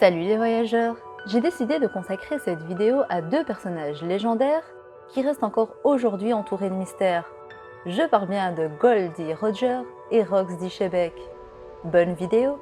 Salut les voyageurs! J'ai décidé de consacrer cette vidéo à deux personnages légendaires qui restent encore aujourd'hui entourés de mystères. Je parle bien de Goldie Roger et Roxy Shebeck. Bonne vidéo!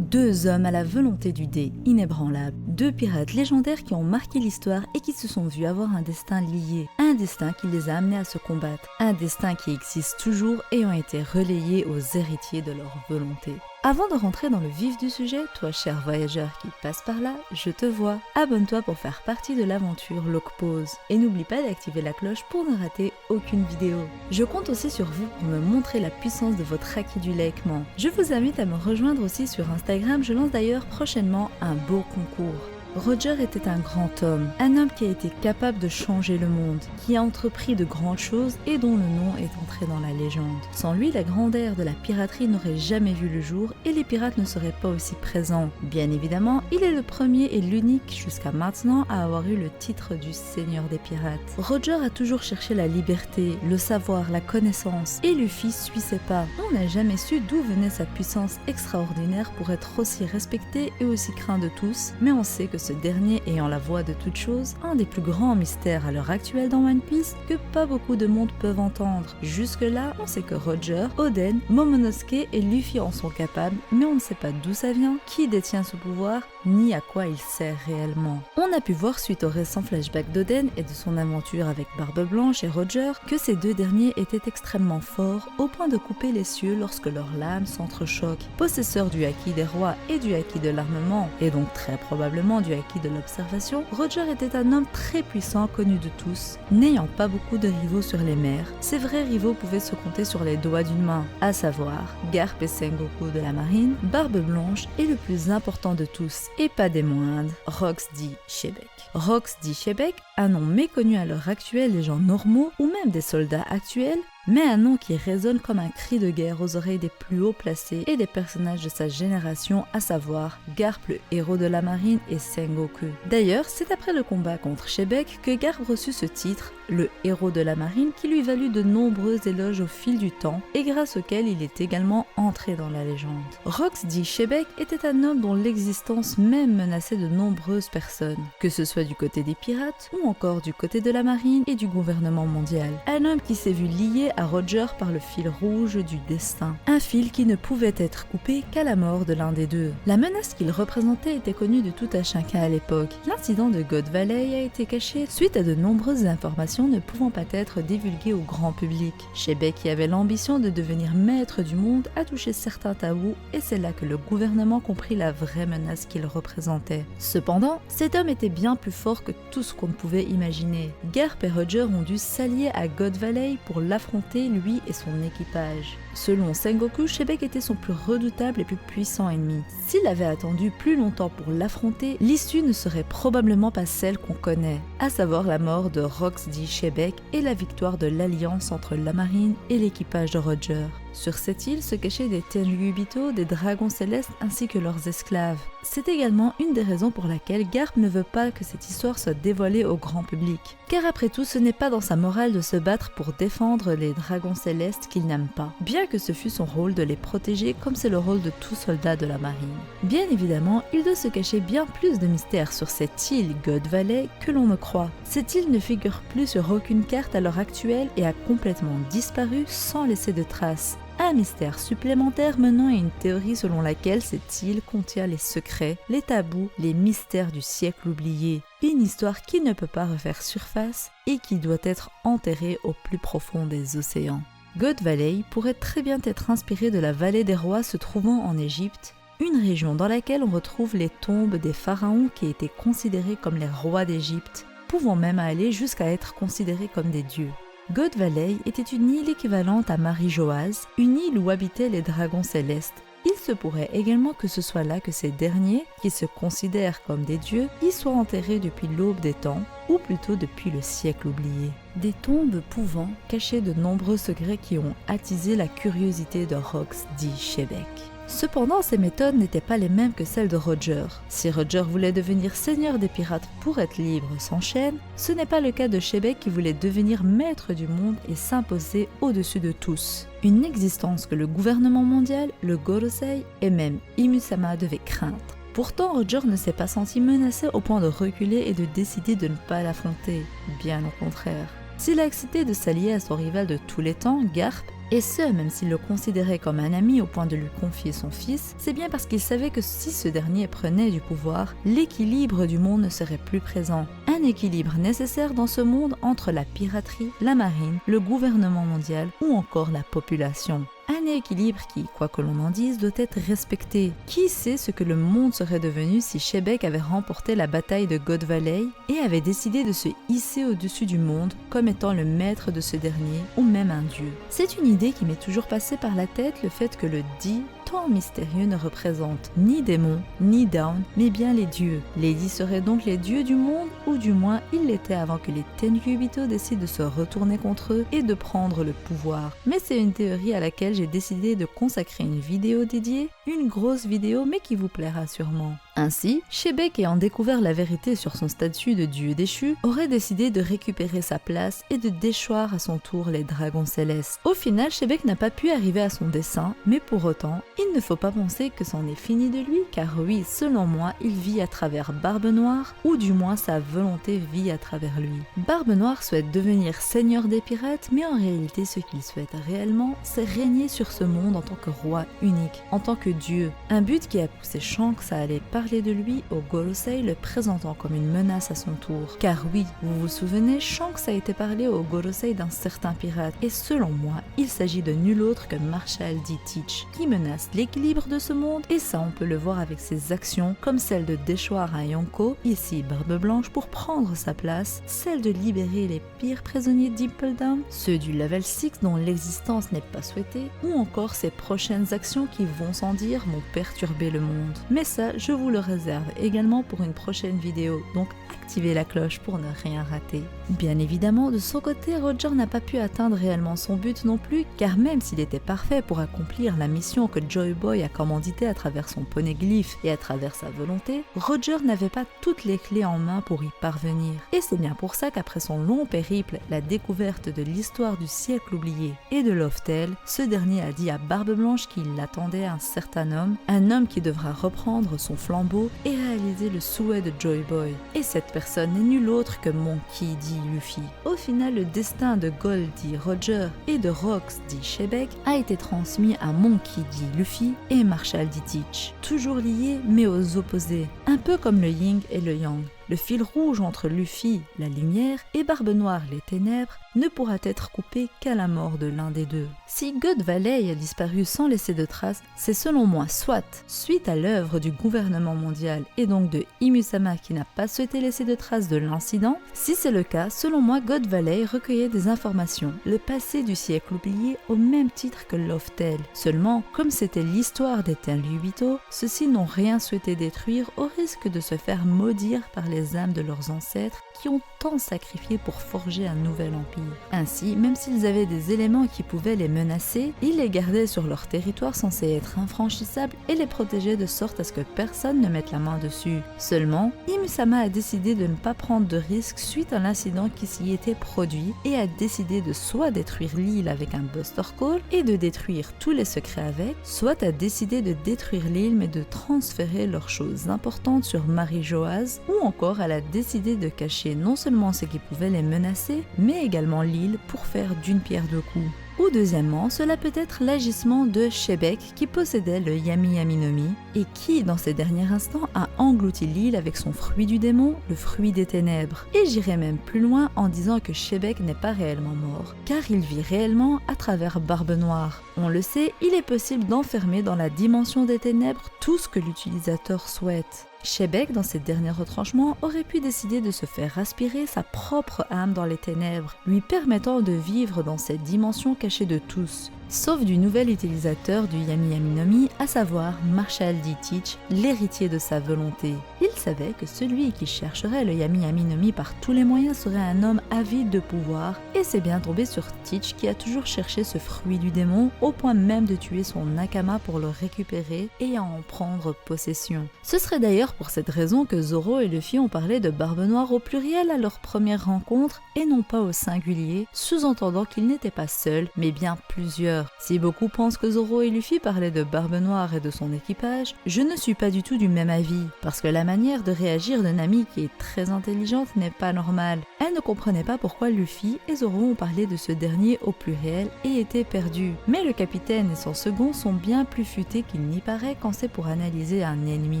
Deux hommes à la volonté du dé inébranlable, deux pirates légendaires qui ont marqué l'histoire et qui se sont vus avoir un destin lié, un destin qui les a amenés à se combattre, un destin qui existe toujours et ont été relayés aux héritiers de leur volonté. Avant de rentrer dans le vif du sujet, toi cher voyageur qui passe par là, je te vois. Abonne-toi pour faire partie de l'aventure Locpause. Et n'oublie pas d'activer la cloche pour ne rater aucune vidéo. Je compte aussi sur vous pour me montrer la puissance de votre acquis du laikement. Je vous invite à me rejoindre aussi sur Instagram, je lance d'ailleurs prochainement un beau concours. Roger était un grand homme, un homme qui a été capable de changer le monde, qui a entrepris de grandes choses et dont le nom est entré dans la légende. Sans lui, la grande ère de la piraterie n'aurait jamais vu le jour et les pirates ne seraient pas aussi présents. Bien évidemment, il est le premier et l'unique jusqu'à maintenant à avoir eu le titre du Seigneur des pirates. Roger a toujours cherché la liberté, le savoir, la connaissance et Luffy suit ses pas. On n'a jamais su d'où venait sa puissance extraordinaire pour être aussi respecté et aussi craint de tous, mais on sait que ce dernier ayant la voix de toute chose, un des plus grands mystères à l'heure actuelle dans One Piece que pas beaucoup de monde peuvent entendre. Jusque-là, on sait que Roger, Oden, Momonosuke et Luffy en sont capables, mais on ne sait pas d'où ça vient, qui détient ce pouvoir, ni à quoi il sert réellement. On a pu voir suite au récent flashback d'Oden et de son aventure avec Barbe Blanche et Roger que ces deux derniers étaient extrêmement forts au point de couper les cieux lorsque leurs lames s'entrechoquent. Possesseurs du haki des rois et du haki de l'armement, et donc très probablement du haki de l'observation, Roger était un homme très puissant connu de tous, n'ayant pas beaucoup de rivaux sur les mers. Ses vrais rivaux pouvaient se compter sur les doigts d'une main, à savoir Garp et Sengoku de la marine, Barbe Blanche et le plus important de tous, et pas des moindres, Roxy Shebeck. Roxy Shebeck, un nom méconnu à l'heure actuelle des gens normaux ou même des soldats actuels, mais un nom qui résonne comme un cri de guerre aux oreilles des plus haut placés et des personnages de sa génération, à savoir Garp le héros de la marine et Sengoku. D'ailleurs, c'est après le combat contre Shebeck que Garp reçut ce titre, le héros de la marine, qui lui valut de nombreux éloges au fil du temps et grâce auquel il est également entré dans la légende. Roxy Shebeck était un homme dont l'existence même menaçait de nombreuses personnes, que ce soit du côté des pirates ou encore du côté de la marine et du gouvernement mondial. Un homme qui s'est vu lié à Roger par le fil rouge du destin. Un fil qui ne pouvait être coupé qu'à la mort de l'un des deux. La menace qu'il représentait était connue de tout à chacun à l'époque. L'incident de God Valley a été caché suite à de nombreuses informations ne pouvant pas être divulguées au grand public. Shebeck, qui avait l'ambition de devenir maître du monde, a touché certains tabous et c'est là que le gouvernement comprit la vraie menace qu'il représentait. Cependant, cet homme était bien plus fort que tout ce qu'on pouvait imaginer. Garp et Roger ont dû s'allier à God Valley pour l'affronter lui et son équipage. Selon Sengoku, Shebeck était son plus redoutable et plus puissant ennemi. S'il avait attendu plus longtemps pour l'affronter, l'issue ne serait probablement pas celle qu'on connaît, à savoir la mort de Roxy Shebeck et la victoire de l'alliance entre la marine et l'équipage de Roger. Sur cette île se cachaient des Tenryubito, des dragons célestes ainsi que leurs esclaves. C'est également une des raisons pour laquelle Garp ne veut pas que cette histoire soit dévoilée au grand public. Car après tout, ce n'est pas dans sa morale de se battre pour défendre les dragons célestes qu'il n'aime pas, bien que ce fût son rôle de les protéger comme c'est le rôle de tout soldat de la marine. Bien évidemment, il doit se cacher bien plus de mystères sur cette île God Valley que l'on ne croit. Cette île ne figure plus sur aucune carte à l'heure actuelle et a complètement disparu sans laisser de traces. Un mystère supplémentaire menant à une théorie selon laquelle cette île contient les secrets, les tabous, les mystères du siècle oublié. Une histoire qui ne peut pas refaire surface et qui doit être enterrée au plus profond des océans. God Valley pourrait très bien être inspiré de la vallée des rois se trouvant en Égypte, une région dans laquelle on retrouve les tombes des pharaons qui étaient considérés comme les rois d'Égypte, pouvant même aller jusqu'à être considérés comme des dieux. God Valley était une île équivalente à Marie-Joase, une île où habitaient les dragons célestes. Il se pourrait également que ce soit là que ces derniers, qui se considèrent comme des dieux, y soient enterrés depuis l'aube des temps, ou plutôt depuis le siècle oublié. Des tombes pouvant cacher de nombreux secrets qui ont attisé la curiosité de Roxy Shebeck. Cependant, ces méthodes n'étaient pas les mêmes que celles de Roger. Si Roger voulait devenir seigneur des pirates pour être libre sans chaîne, ce n'est pas le cas de Shebek qui voulait devenir maître du monde et s'imposer au-dessus de tous. Une existence que le gouvernement mondial, le Gorosei et même Imusama devaient craindre. Pourtant, Roger ne s'est pas senti menacé au point de reculer et de décider de ne pas l'affronter, bien au contraire. S'il a accepté de s'allier à son rival de tous les temps, Garp, et ce, même s'il le considérait comme un ami au point de lui confier son fils, c'est bien parce qu'il savait que si ce dernier prenait du pouvoir, l'équilibre du monde ne serait plus présent. Un équilibre nécessaire dans ce monde entre la piraterie, la marine, le gouvernement mondial ou encore la population. Un équilibre qui, quoi que l'on en dise, doit être respecté. Qui sait ce que le monde serait devenu si Shebek avait remporté la bataille de God Valley et avait décidé de se hisser au-dessus du monde comme étant le maître de ce dernier ou même un dieu. C'est une idée qui m'est toujours passée par la tête, le fait que le Di, tant mystérieux, ne représente ni démons, ni Dawn, mais bien les dieux. Les Di seraient donc les dieux du monde, ou du moins ils l'étaient avant que les Tenryubito décident de se retourner contre eux et de prendre le pouvoir. Mais c'est une théorie à laquelle j'ai décidé de consacrer une vidéo dédiée, une grosse vidéo mais qui vous plaira sûrement. Ainsi, Shebek, ayant découvert la vérité sur son statut de dieu déchu, aurait décidé de récupérer sa place et de déchoir à son tour les dragons célestes. Au final, Shebek n'a pas pu arriver à son dessein, mais pour autant, il ne faut pas penser que c'en est fini de lui, car oui, selon moi, il vit à travers Barbe Noire, ou du moins sa volonté vit à travers lui. Barbe Noire souhaite devenir seigneur des pirates, mais en réalité, ce qu'il souhaite réellement, c'est régner sur ce monde en tant que roi unique, en tant que dieu. Un but qui a poussé Shanks à aller parler de lui au Gorosei, le présentant comme une menace à son tour. Car oui, vous vous souvenez, Shanks a été parlé au Gorosei d'un certain pirate, et selon moi, il s'agit de nul autre que Marshal D. Teach, qui menace l'équilibre de ce monde, et ça on peut le voir avec ses actions, comme celle de déchoir un Yonko, ici Barbe Blanche, pour prendre sa place, celle de libérer les pires prisonniers d'Impledam, ceux du level 6 dont l'existence n'est pas souhaitée, ou encore ses prochaines actions qui vont sans dire vont perturber le monde. Mais ça, je vous le réserve également pour une prochaine vidéo, donc activez la cloche pour ne rien rater. Bien évidemment, de son côté, Roger n'a pas pu atteindre réellement son but non plus, car même s'il était parfait pour accomplir la mission que Joy Boy a commanditée à travers son poneglyphe et à travers sa volonté, Roger n'avait pas toutes les clés en main pour y parvenir. Et c'est bien pour ça qu'après son long périple, la découverte de l'histoire du siècle oublié et de Loftel, ce dernier a dit à Barbe Blanche qu'il l'attendait un certain homme, un homme qui devra reprendre son flambeau et réaliser le souhait de Joy Boy. Et cette personne n'est nul autre que Monkey D. Luffy. Au final, le destin de Gold D. Roger et de Rox D. Shebek a été transmis à Monkey D. Luffy et Marshal D. Teach. Toujours liés mais aux opposés, un peu comme le yin et le yang. Le fil rouge entre Luffy, la lumière, et Barbe Noire, les ténèbres, ne pourra être coupé qu'à la mort de l'un des deux. Si God Valley a disparu sans laisser de traces, c'est selon moi soit suite à l'œuvre du gouvernement mondial et donc de Imusama qui n'a pas souhaité laisser de traces de l'incident. Si c'est le cas, selon moi, God Valley recueillait des informations, le passé du siècle oublié au même titre que Loftel. Seulement, comme c'était l'histoire des Tenryubito, ceux-ci n'ont rien souhaité détruire au risque de se faire maudire par les âmes de leurs ancêtres qui ont tant sacrifié pour forger un nouvel empire. Ainsi, même s'ils avaient des éléments qui pouvaient les menacer, ils les gardaient sur leur territoire censé être infranchissable et les protégeaient de sorte à ce que personne ne mette la main dessus. Seulement, Imusama a décidé de ne pas prendre de risques suite à l'incident qui s'y était produit et a décidé de soit détruire l'île avec un Buster Call et de détruire tous les secrets avec, soit a décidé de détruire l'île mais de transférer leurs choses importantes sur Marie-Joaz, ou encore elle a décidé de cacher non seulement ce qui pouvait les menacer, mais également l'île pour faire d'une pierre deux coups. Ou deuxièmement, cela peut être l'agissement de Shebek qui possédait le Yami Yami no Mi et qui, dans ces derniers instants, a englouti l'île avec son fruit du démon, le fruit des ténèbres. Et j'irai même plus loin en disant que Shebek n'est pas réellement mort, car il vit réellement à travers Barbe Noire. On le sait, il est possible d'enfermer dans la dimension des ténèbres tout ce que l'utilisateur souhaite. Shebek, dans ses derniers retranchements, aurait pu décider de se faire aspirer sa propre âme dans les ténèbres, lui permettant de vivre dans cette dimension cachée de tous. sauf du nouvel utilisateur du Yami Yami no Mi, à savoir Marshall D. Teach, l'héritier de sa volonté. Il savait que celui qui chercherait le Yami Yami no Mi par tous les moyens serait un homme avide de pouvoir, et c'est bien tombé sur Teach qui a toujours cherché ce fruit du démon, au point même de tuer son Nakama pour le récupérer et à en prendre possession. Ce serait d'ailleurs pour cette raison que Zoro et Luffy ont parlé de Barbe Noire au pluriel à leur première rencontre et non pas au singulier, sous-entendant qu'ils n'étaient pas seuls, mais bien plusieurs. Si beaucoup pensent que Zoro et Luffy parlaient de Barbe Noire et de son équipage, je ne suis pas du tout du même avis, parce que la manière de réagir de Nami qui est très intelligente n'est pas normale. Elle ne comprenait pas pourquoi Luffy et Zoro ont parlé de ce dernier au pluriel et étaient perdus. Mais le capitaine et son second sont bien plus futés qu'il n'y paraît quand c'est pour analyser un ennemi.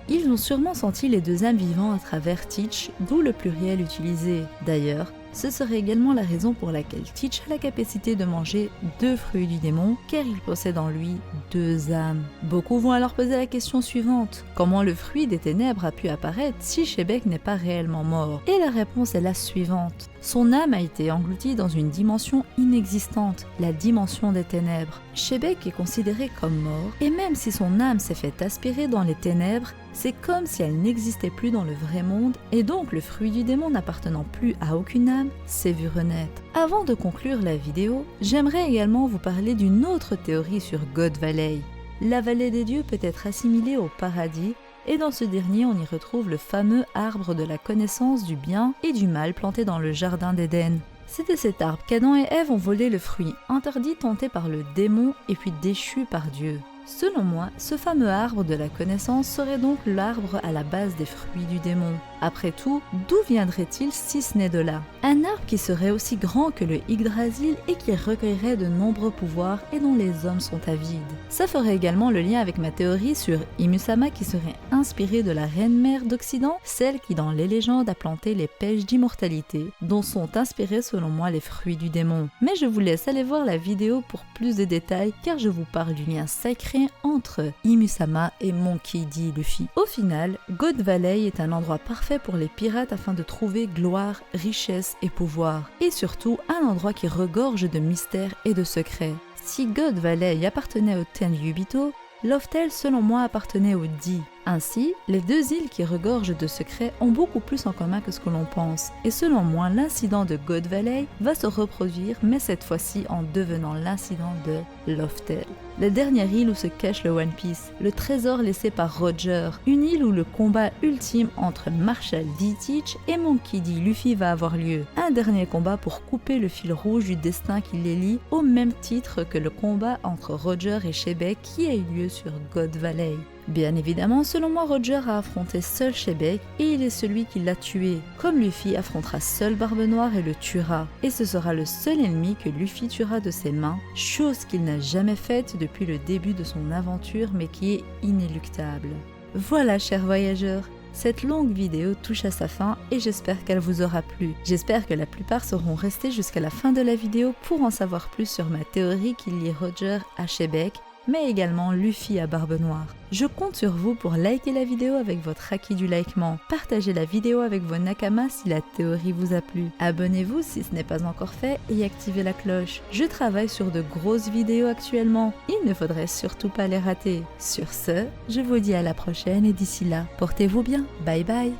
Ils ont sûrement senti les deux âmes vivant à travers Teach, d'où le pluriel utilisé. D'ailleurs, ce serait également la raison pour laquelle Teach a la capacité de manger 2 fruits du démon, car il possède en lui 2 âmes. Beaucoup vont alors poser la question suivante: comment le fruit des ténèbres a pu apparaître si Shebek n'est pas réellement mort? Et la réponse est la suivante: son âme a été engloutie dans une dimension inexistante, la dimension des ténèbres. Shebek est considéré comme mort, et même si son âme s'est fait aspirer dans les ténèbres, c'est comme si elle n'existait plus dans le vrai monde, et donc le fruit du démon n'appartenant plus à aucune âme s'est vu renaître. Avant de conclure la vidéo, j'aimerais également vous parler d'une autre théorie sur God Valley. La vallée des dieux peut être assimilée au paradis, et dans ce dernier on y retrouve le fameux arbre de la connaissance du bien et du mal planté dans le jardin d'Éden. C'est de cet arbre qu'Adam et Ève ont volé le fruit, interdit tenté par le démon et puis déchu par Dieu. Selon moi, ce fameux arbre de la connaissance serait donc l'arbre à la base des fruits du démon. Après tout, d'où viendrait-il si ce n'est de là? Un arbre qui serait aussi grand que le Yggdrasil et qui recueillerait de nombreux pouvoirs et dont les hommes sont avides. Ça ferait également le lien avec ma théorie sur Imusama qui serait inspirée de la reine-mère d'Occident, celle qui dans les légendes a planté les pêches d'immortalité, dont sont inspirés selon moi les fruits du démon. Mais je vous laisse aller voir la vidéo pour plus de détails car je vous parle du lien sacré entre Imusama et Monkey D. Luffy. Au final, God Valley est un endroit parfait pour les pirates afin de trouver gloire, richesse et pouvoir. Et surtout, un endroit qui regorge de mystères et de secrets. Si God Valley appartenait au Tenryubito, Loftel selon moi appartenait au Di. Ainsi, les deux îles qui regorgent de secrets ont beaucoup plus en commun que ce que l'on pense. Et selon moi, l'incident de God Valley va se reproduire, mais cette fois-ci en devenant l'incident de Loftel. La dernière île où se cache le One Piece, le trésor laissé par Roger, une île où le combat ultime entre Marshall D. Teach et Monkey D. Luffy va avoir lieu. Un dernier combat pour couper le fil rouge du destin qui les lie, au même titre que le combat entre Roger et Shebek qui a eu lieu sur God Valley. Bien évidemment, selon moi, Roger a affronté seul Shebek et il est celui qui l'a tué, comme Luffy affrontera seul Barbe Noire et le tuera. Et ce sera le seul ennemi que Luffy tuera de ses mains, chose qu'il n'a jamais faite depuis le début de son aventure mais qui est inéluctable. Voilà, chers voyageurs, cette longue vidéo touche à sa fin et j'espère qu'elle vous aura plu. J'espère que la plupart seront restés jusqu'à la fin de la vidéo pour en savoir plus sur ma théorie qui lie Roger à Shebek, mais également Luffy à Barbe Noire. Je compte sur vous pour liker la vidéo avec votre acquis du likement, partagez la vidéo avec vos nakamas si la théorie vous a plu, abonnez-vous si ce n'est pas encore fait et activez la cloche. Je travaille sur de grosses vidéos actuellement, il ne faudrait surtout pas les rater. Sur ce, je vous dis à la prochaine et d'ici là, portez-vous bien, bye bye.